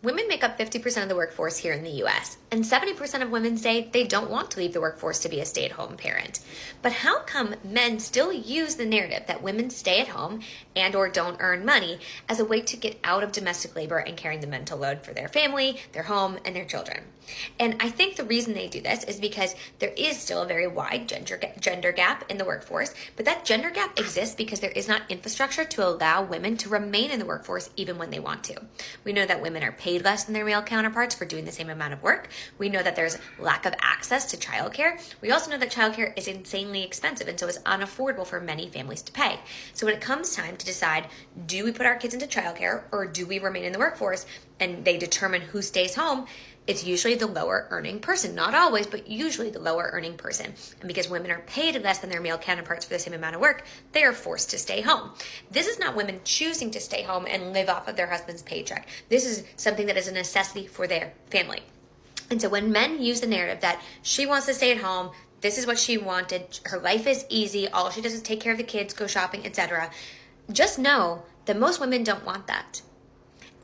Women make up 50% of the workforce here in the US, and 70% of women say they don't want to leave the workforce to be a stay-at-home parent. But how come men still use the narrative that women stay at home and or don't earn money as a way to get out of domestic labor and carrying the mental load for their family, their home, and their children? And I think the reason they do this is because there is still a very wide gender gap in the workforce, but that gender gap exists because there is not infrastructure to allow women to remain in the workforce even when they want to. We know that women are paid less than their male counterparts for doing the same amount of work. We know that there's lack of access to childcare. We also know that childcare is insanely expensive and so is unaffordable for many families to pay. So when it comes time to decide, do we put our kids into childcare or do we remain in the workforce, and they determine who stays home, it's usually the lower earning person. Not always, but usually the lower earning person. And because women are paid less than their male counterparts for the same amount of work, they are forced to stay home. This is not women choosing to stay home and live off of their husband's paycheck. This is something that is a necessity for their family. And so when men use the narrative that she wants to stay at home, this is what she wanted, her life is easy, all she does is take care of the kids, go shopping, etc., just know that most women don't want that.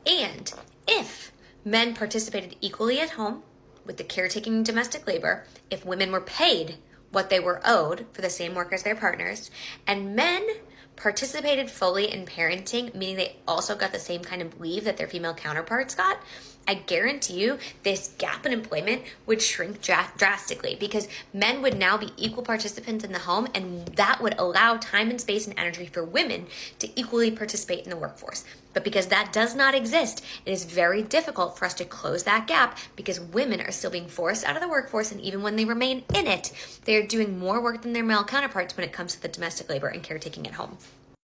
And if men participated equally at home with the caretaking and domestic labor, if women were paid what they were owed for the same work as their partners, and men participated fully in parenting, meaning they also got the same kind of leave that their female counterparts got, I guarantee you this gap in employment would shrink drastically because men would now be equal participants in the home, and that would allow time and space and energy for women to equally participate in the workforce. But because that does not exist, it is very difficult for us to close that gap because women are still being forced out of the workforce, and even when they remain in it, they are doing more work than their male counterparts when it comes to the domestic labor and caretaking at home.